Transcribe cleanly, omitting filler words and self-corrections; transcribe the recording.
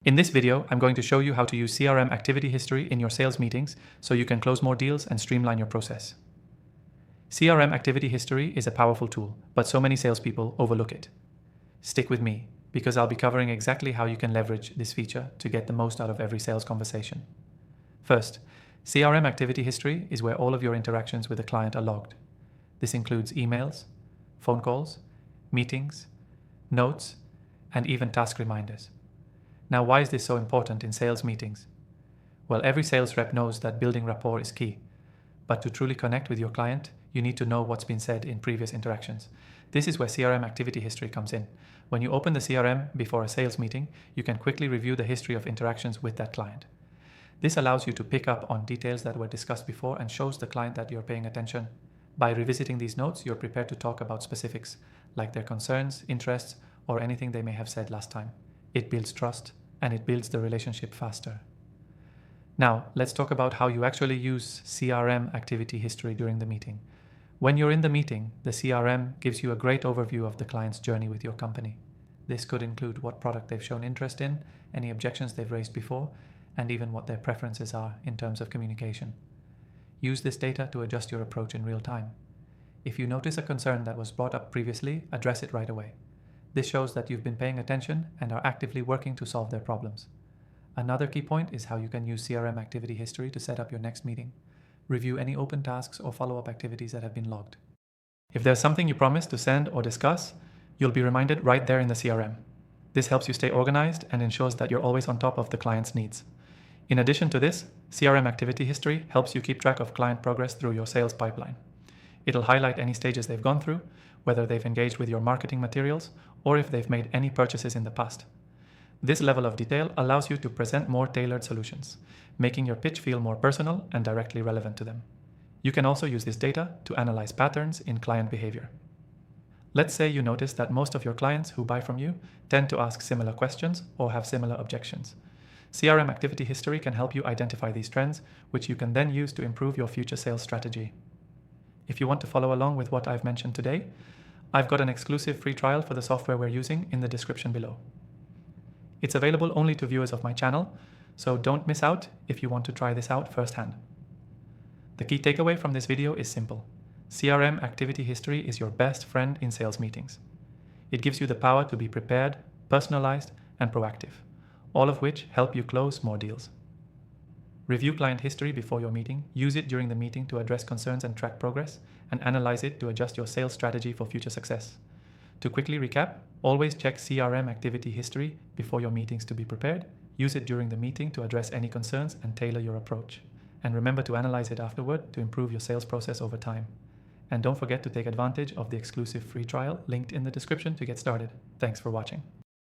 In this video, I'm going to show you how to use CRM activity history in your sales meetings so you can close more deals and streamline your process. CRM activity history is a powerful tool, but so many salespeople overlook it. Stick with me, because I'll be covering exactly how you can leverage this feature to get the most out of every sales conversation. First, CRM activity history is where all of your interactions with a client are logged. This includes emails, phone calls, meetings, notes, and even task reminders. Now, why is this so important in sales meetings? Well, every sales rep knows that building rapport is key, but to truly connect with your client, you need to know what's been said in previous interactions. This is where CRM activity history comes in. When you open the CRM before a sales meeting, you can quickly review the history of interactions with that client. This allows you to pick up on details that were discussed before and shows the client that you're paying attention. By revisiting these notes, you're prepared to talk about specifics, like their concerns, interests, or anything they may have said last time. It builds trust, and it builds the relationship faster. Now, let's talk about how you actually use CRM activity history during the meeting. When you're in the meeting, the CRM gives you a great overview of the client's journey with your company. This could include what product they've shown interest in, any objections they've raised before, and even what their preferences are in terms of communication. Use this data to adjust your approach in real time. If you notice a concern that was brought up previously, address it right away. This shows that you've been paying attention and are actively working to solve their problems. Another key point is how you can use CRM activity history to set up your next meeting. Review any open tasks or follow-up activities that have been logged. If there's something you promised to send or discuss, you'll be reminded right there in the CRM. This helps you stay organized and ensures that you're always on top of the client's needs. In addition to this, CRM activity history helps you keep track of client progress through your sales pipeline. It'll highlight any stages they've gone through, whether they've engaged with your marketing materials, or if they've made any purchases in the past. This level of detail allows you to present more tailored solutions, making your pitch feel more personal and directly relevant to them. You can also use this data to analyze patterns in client behavior. Let's say you notice that most of your clients who buy from you tend to ask similar questions or have similar objections. CRM activity history can help you identify these trends, which you can then use to improve your future sales strategy. If you want to follow along with what I've mentioned today, I've got an exclusive free trial for the software we're using in the description below. It's available only to viewers of my channel, so don't miss out if you want to try this out firsthand. The key takeaway from this video is simple. CRM activity history is your best friend in sales meetings. It gives you the power to be prepared, personalized, and proactive, all of which help you close more deals. Review client history before your meeting, use it during the meeting to address concerns and track progress, and analyze it to adjust your sales strategy for future success. To quickly recap, always check CRM activity history before your meetings to be prepared, use it during the meeting to address any concerns and tailor your approach. And remember to analyze it afterward to improve your sales process over time. And don't forget to take advantage of the exclusive free trial linked in the description to get started. Thanks for watching.